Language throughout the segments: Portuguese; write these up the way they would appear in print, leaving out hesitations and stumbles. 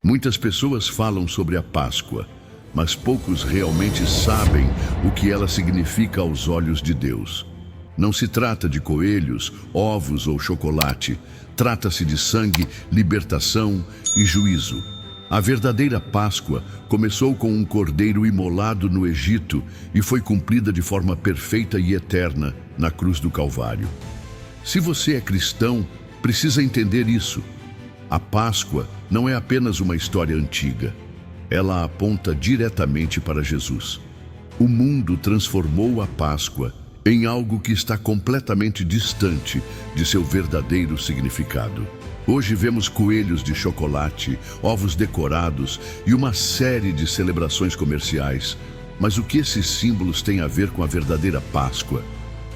Muitas pessoas falam sobre a Páscoa, mas poucos realmente sabem o que ela significa aos olhos de Deus. Não se trata de coelhos, ovos ou chocolate. Trata-se de sangue, libertação e juízo. A verdadeira Páscoa começou com um cordeiro imolado no Egito e foi cumprida de forma perfeita e eterna na cruz do Calvário. Se você é cristão, precisa entender isso. A Páscoa não é apenas uma história antiga. Ela aponta diretamente para Jesus. O mundo transformou a Páscoa em algo que está completamente distante de seu verdadeiro significado. Hoje vemos coelhos de chocolate, ovos decorados e uma série de celebrações comerciais. Mas o que esses símbolos têm a ver com a verdadeira Páscoa?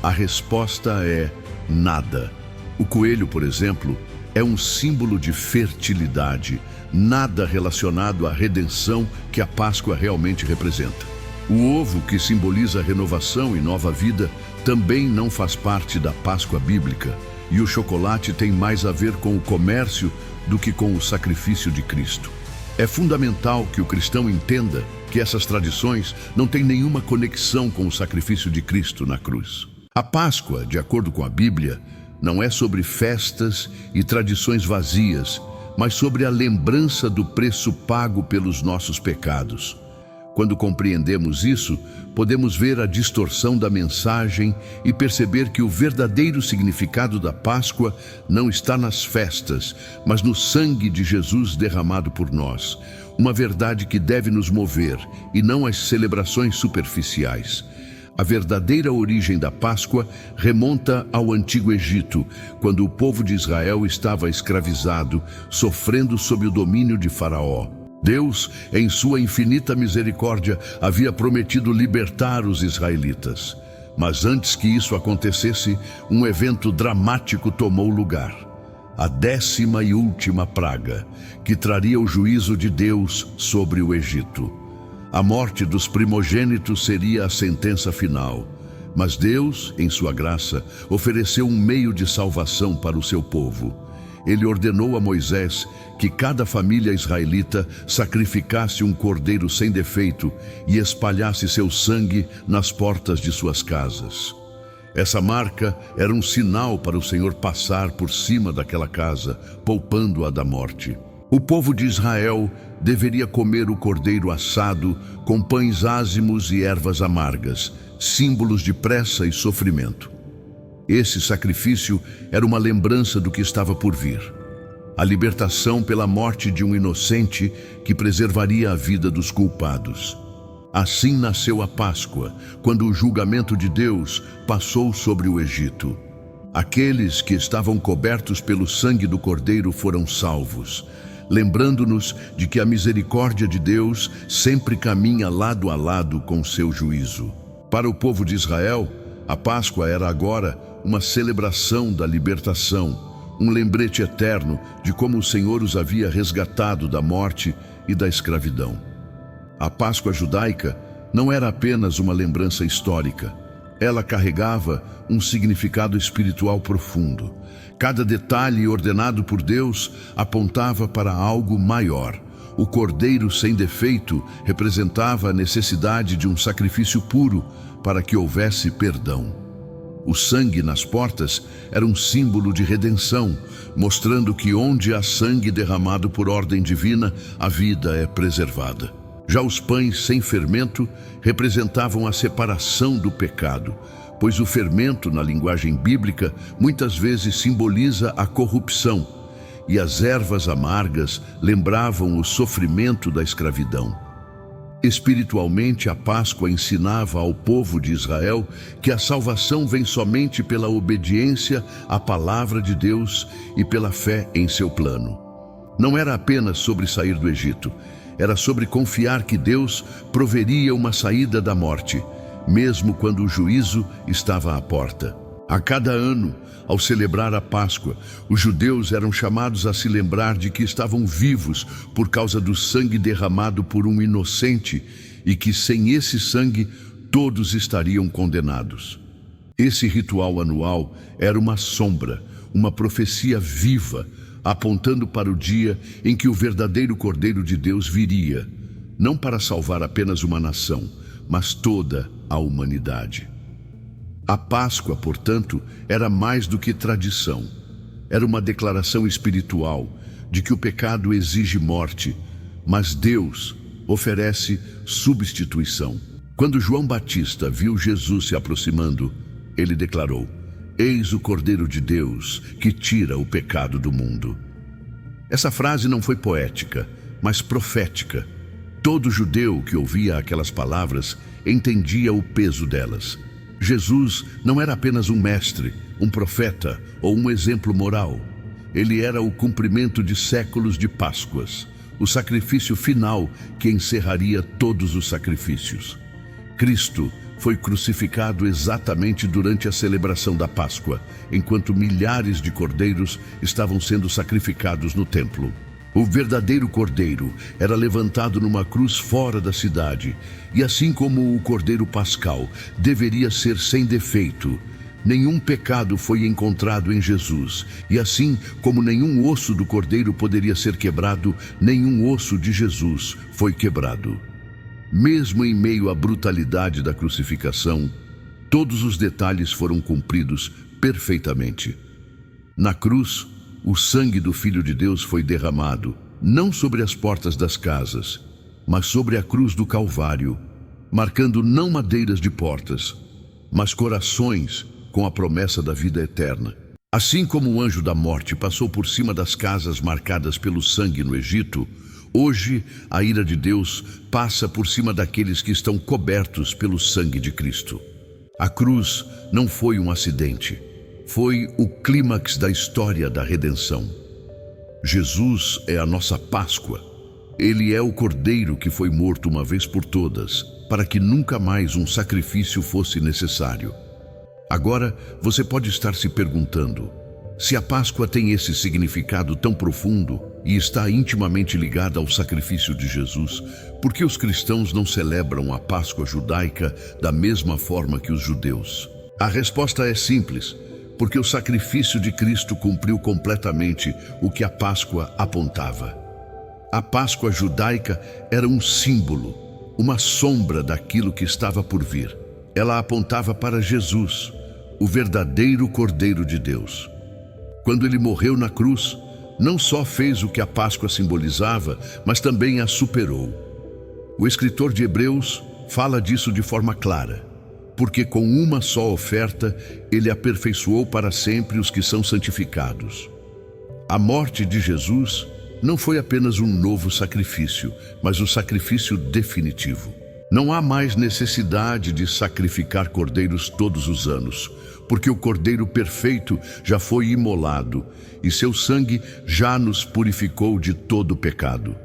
A resposta é nada. O coelho, por exemplo, é um símbolo de fertilidade, nada relacionado à redenção que a Páscoa realmente representa. O ovo, que simboliza renovação e nova vida, também não faz parte da Páscoa bíblica, e o chocolate tem mais a ver com o comércio do que com o sacrifício de Cristo. É fundamental que o cristão entenda que essas tradições não têm nenhuma conexão com o sacrifício de Cristo na cruz. A Páscoa, de acordo com a Bíblia, não é sobre festas e tradições vazias, mas sobre a lembrança do preço pago pelos nossos pecados. Quando compreendemos isso, podemos ver a distorção da mensagem e perceber que o verdadeiro significado da Páscoa não está nas festas, mas no sangue de Jesus derramado por nós. Uma verdade que deve nos mover e não as celebrações superficiais. A verdadeira origem da Páscoa remonta ao Antigo Egito, quando o povo de Israel estava escravizado, sofrendo sob o domínio de Faraó. Deus, em sua infinita misericórdia, havia prometido libertar os israelitas. Mas antes que isso acontecesse, um evento dramático tomou lugar. A 10ª e última praga, que traria o juízo de Deus sobre o Egito. A morte dos primogênitos seria a sentença final, mas Deus, em sua graça, ofereceu um meio de salvação para o seu povo. Ele ordenou a Moisés que cada família israelita sacrificasse um cordeiro sem defeito e espalhasse seu sangue nas portas de suas casas. Essa marca era um sinal para o Senhor passar por cima daquela casa, poupando-a da morte. O povo de Israel deveria comer o cordeiro assado com pães ázimos e ervas amargas, símbolos de pressa e sofrimento. Esse sacrifício era uma lembrança do que estava por vir. A libertação pela morte de um inocente que preservaria a vida dos culpados. Assim nasceu a Páscoa, quando o julgamento de Deus passou sobre o Egito. Aqueles que estavam cobertos pelo sangue do cordeiro foram salvos, lembrando-nos de que a misericórdia de Deus sempre caminha lado a lado com seu juízo. Para o povo de Israel, a Páscoa era agora uma celebração da libertação, um lembrete eterno de como o Senhor os havia resgatado da morte e da escravidão. A Páscoa judaica não era apenas uma lembrança histórica, ela carregava um significado espiritual profundo. Cada detalhe ordenado por Deus apontava para algo maior. O cordeiro sem defeito representava a necessidade de um sacrifício puro para que houvesse perdão. O sangue nas portas era um símbolo de redenção, mostrando que onde há sangue derramado por ordem divina, a vida é preservada. Já os pães sem fermento representavam a separação do pecado, pois o fermento, na linguagem bíblica, muitas vezes simboliza a corrupção, e as ervas amargas lembravam o sofrimento da escravidão. Espiritualmente, a Páscoa ensinava ao povo de Israel que a salvação vem somente pela obediência à palavra de Deus e pela fé em seu plano. Não era apenas sobre sair do Egito, era sobre confiar que Deus proveria uma saída da morte, mesmo quando o juízo estava à porta. A cada ano, ao celebrar a Páscoa, os judeus eram chamados a se lembrar de que estavam vivos por causa do sangue derramado por um inocente e que sem esse sangue todos estariam condenados. Esse ritual anual era uma sombra, uma profecia viva, apontando para o dia em que o verdadeiro Cordeiro de Deus viria, não para salvar apenas uma nação, mas toda a humanidade. A Páscoa, portanto, era mais do que tradição. Era uma declaração espiritual de que o pecado exige morte, mas Deus oferece substituição. Quando João Batista viu Jesus se aproximando, ele declarou: "Eis o Cordeiro de Deus que tira o pecado do mundo." Essa frase não foi poética, mas profética. Todo judeu que ouvia aquelas palavras entendia o peso delas. Jesus não era apenas um mestre, um profeta ou um exemplo moral. Ele era o cumprimento de séculos de Páscoas, o sacrifício final que encerraria todos os sacrifícios. Cristo foi crucificado exatamente durante a celebração da Páscoa, enquanto milhares de cordeiros estavam sendo sacrificados no templo. O verdadeiro cordeiro era levantado numa cruz fora da cidade, e assim como o cordeiro pascal deveria ser sem defeito, nenhum pecado foi encontrado em Jesus, e assim como nenhum osso do cordeiro poderia ser quebrado, nenhum osso de Jesus foi quebrado. Mesmo em meio à brutalidade da crucificação, todos os detalhes foram cumpridos perfeitamente. Na cruz, o sangue do Filho de Deus foi derramado, não sobre as portas das casas, mas sobre a cruz do Calvário, marcando não madeiras de portas, mas corações com a promessa da vida eterna. Assim como o anjo da morte passou por cima das casas marcadas pelo sangue no Egito, hoje a ira de Deus passa por cima daqueles que estão cobertos pelo sangue de Cristo. A cruz não foi um acidente. Foi o clímax da história da redenção. Jesus é a nossa Páscoa. Ele é o Cordeiro que foi morto uma vez por todas, para que nunca mais um sacrifício fosse necessário. Agora, você pode estar se perguntando: se a Páscoa tem esse significado tão profundo e está intimamente ligada ao sacrifício de Jesus, por que os cristãos não celebram a Páscoa judaica da mesma forma que os judeus? A resposta é simples: porque o sacrifício de Cristo cumpriu completamente o que a Páscoa apontava. A Páscoa judaica era um símbolo, uma sombra daquilo que estava por vir. Ela apontava para Jesus, o verdadeiro Cordeiro de Deus. Quando ele morreu na cruz, não só fez o que a Páscoa simbolizava, mas também a superou. O escritor de Hebreus fala disso de forma clara. Porque com uma só oferta, ele aperfeiçoou para sempre os que são santificados. A morte de Jesus não foi apenas um novo sacrifício, mas um sacrifício definitivo. Não há mais necessidade de sacrificar cordeiros todos os anos, porque o Cordeiro perfeito já foi imolado, e seu sangue já nos purificou de todo o pecado.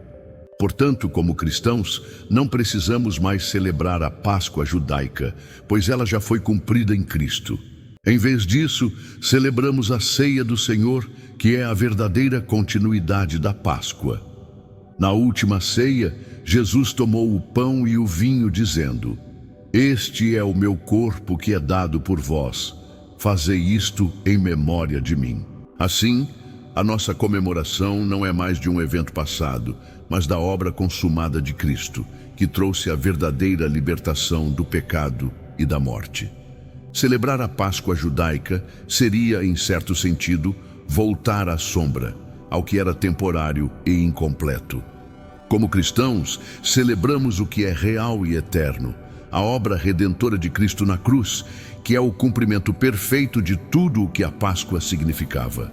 Portanto, como cristãos, não precisamos mais celebrar a Páscoa judaica, pois ela já foi cumprida em Cristo. Em vez disso, celebramos a ceia do Senhor, que é a verdadeira continuidade da Páscoa. Na última ceia, Jesus tomou o pão e o vinho, dizendo: "Este é o meu corpo que é dado por vós. Fazei isto em memória de mim." Assim, a nossa comemoração não é mais de um evento passado, mas da obra consumada de Cristo, que trouxe a verdadeira libertação do pecado e da morte. Celebrar a Páscoa judaica seria, em certo sentido, voltar à sombra, ao que era temporário e incompleto. Como cristãos, celebramos o que é real e eterno, a obra redentora de Cristo na cruz, que é o cumprimento perfeito de tudo o que a Páscoa significava.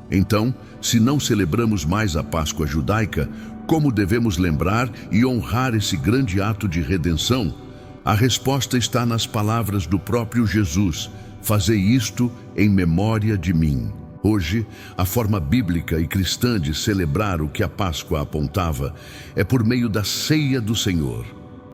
Então, se não celebramos mais a Páscoa judaica, como devemos lembrar e honrar esse grande ato de redenção? A resposta está nas palavras do próprio Jesus: "Fazei isto em memória de mim." Hoje, a forma bíblica e cristã de celebrar o que a Páscoa apontava é por meio da ceia do Senhor.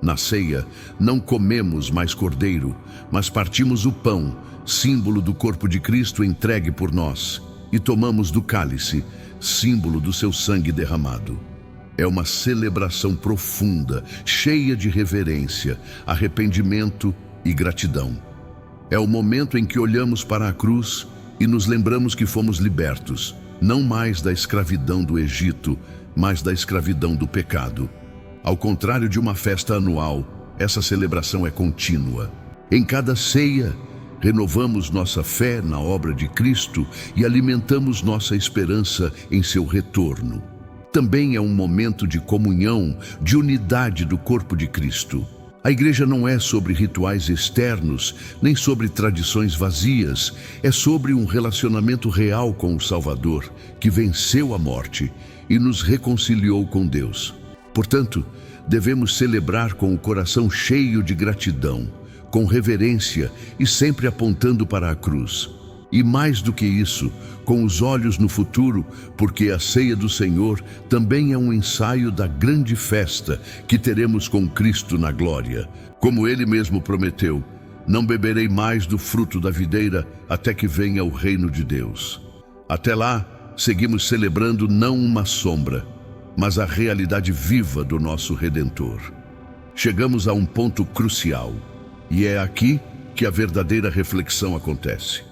Na ceia, não comemos mais cordeiro, mas partimos o pão, símbolo do corpo de Cristo entregue por nós, e tomamos do cálice, símbolo do seu sangue derramado. É uma celebração profunda, cheia de reverência, arrependimento e gratidão. É o momento em que olhamos para a cruz e nos lembramos que fomos libertos, não mais da escravidão do Egito, mas da escravidão do pecado. Ao contrário de uma festa anual, essa celebração é contínua. Em cada ceia, renovamos nossa fé na obra de Cristo e alimentamos nossa esperança em seu retorno. Também é um momento de comunhão, de unidade do corpo de Cristo. A igreja não é sobre rituais externos, nem sobre tradições vazias. É sobre um relacionamento real com o Salvador, que venceu a morte e nos reconciliou com Deus. Portanto, devemos celebrar com o coração cheio de gratidão, com reverência e sempre apontando para a cruz. E mais do que isso, com os olhos no futuro, porque a ceia do Senhor também é um ensaio da grande festa que teremos com Cristo na glória. Como Ele mesmo prometeu, não beberei mais do fruto da videira até que venha o reino de Deus. Até lá, seguimos celebrando não uma sombra, mas a realidade viva do nosso Redentor. Chegamos a um ponto crucial, e é aqui que a verdadeira reflexão acontece.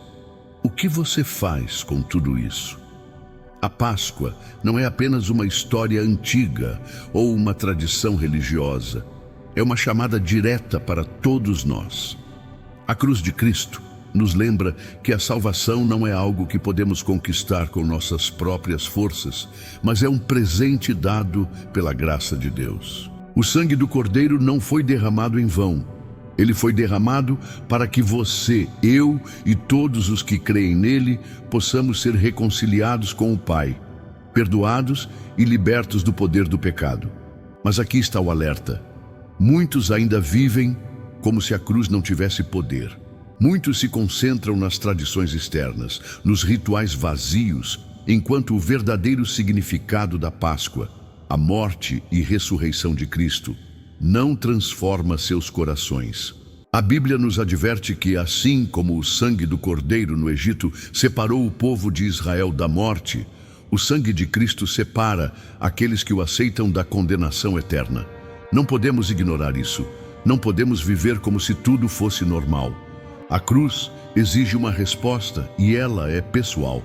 O que você faz com tudo isso? A Páscoa não é apenas uma história antiga ou uma tradição religiosa. É uma chamada direta para todos nós. A cruz de Cristo nos lembra que a salvação não é algo que podemos conquistar com nossas próprias forças, mas é um presente dado pela graça de Deus. O sangue do Cordeiro não foi derramado em vão. Ele foi derramado para que você, eu e todos os que creem nele possamos ser reconciliados com o Pai, perdoados e libertos do poder do pecado. Mas aqui está o alerta. Muitos ainda vivem como se a cruz não tivesse poder. Muitos se concentram nas tradições externas, nos rituais vazios, enquanto o verdadeiro significado da Páscoa, a morte e ressurreição de Cristo, não transforma seus corações. A Bíblia nos adverte que, assim como o sangue do Cordeiro no Egito separou o povo de Israel da morte, o sangue de Cristo separa aqueles que o aceitam da condenação eterna. Não podemos ignorar isso. Não podemos viver como se tudo fosse normal. A cruz exige uma resposta e ela é pessoal.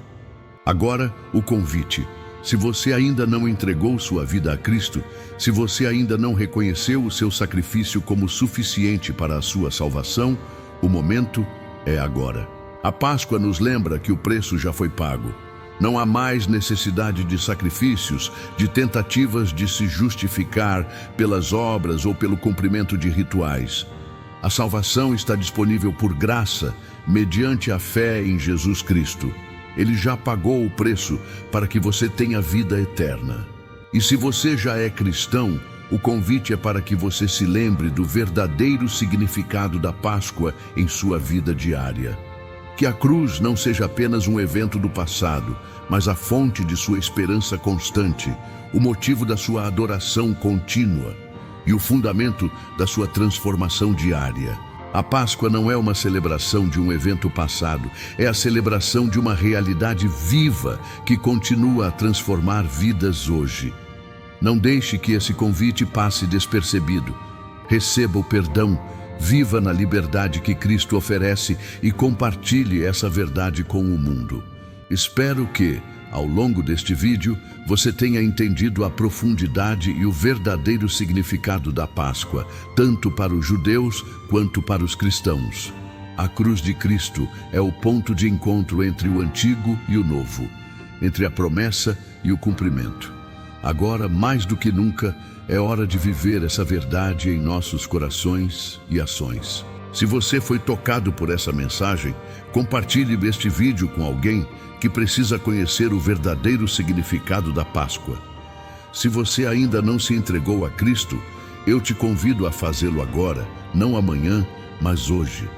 Agora, o convite. Se você ainda não entregou sua vida a Cristo, se você ainda não reconheceu o seu sacrifício como suficiente para a sua salvação, o momento é agora. A Páscoa nos lembra que o preço já foi pago. Não há mais necessidade de sacrifícios, de tentativas de se justificar pelas obras ou pelo cumprimento de rituais. A salvação está disponível por graça, mediante a fé em Jesus Cristo. Ele já pagou o preço para que você tenha vida eterna. E se você já é cristão, o convite é para que você se lembre do verdadeiro significado da Páscoa em sua vida diária. Que a cruz não seja apenas um evento do passado, mas a fonte de sua esperança constante, o motivo da sua adoração contínua e o fundamento da sua transformação diária. A Páscoa não é uma celebração de um evento passado, é a celebração de uma realidade viva que continua a transformar vidas hoje. Não deixe que esse convite passe despercebido. Receba o perdão, viva na liberdade que Cristo oferece e compartilhe essa verdade com o mundo. Espero que, ao longo deste vídeo, você tenha entendido a profundidade e o verdadeiro significado da Páscoa, tanto para os judeus quanto para os cristãos. A cruz de Cristo é o ponto de encontro entre o antigo e o novo, entre a promessa e o cumprimento. Agora, mais do que nunca, é hora de viver essa verdade em nossos corações e ações. Se você foi tocado por essa mensagem, compartilhe este vídeo com alguém que precisa conhecer o verdadeiro significado da Páscoa. Se você ainda não se entregou a Cristo, eu te convido a fazê-lo agora, não amanhã, mas hoje.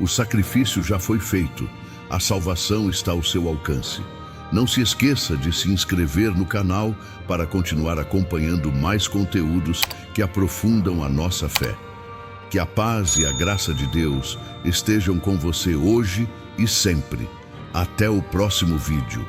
O sacrifício já foi feito, a salvação está ao seu alcance. Não se esqueça de se inscrever no canal para continuar acompanhando mais conteúdos que aprofundam a nossa fé. Que a paz e a graça de Deus estejam com você hoje e sempre. Até o próximo vídeo.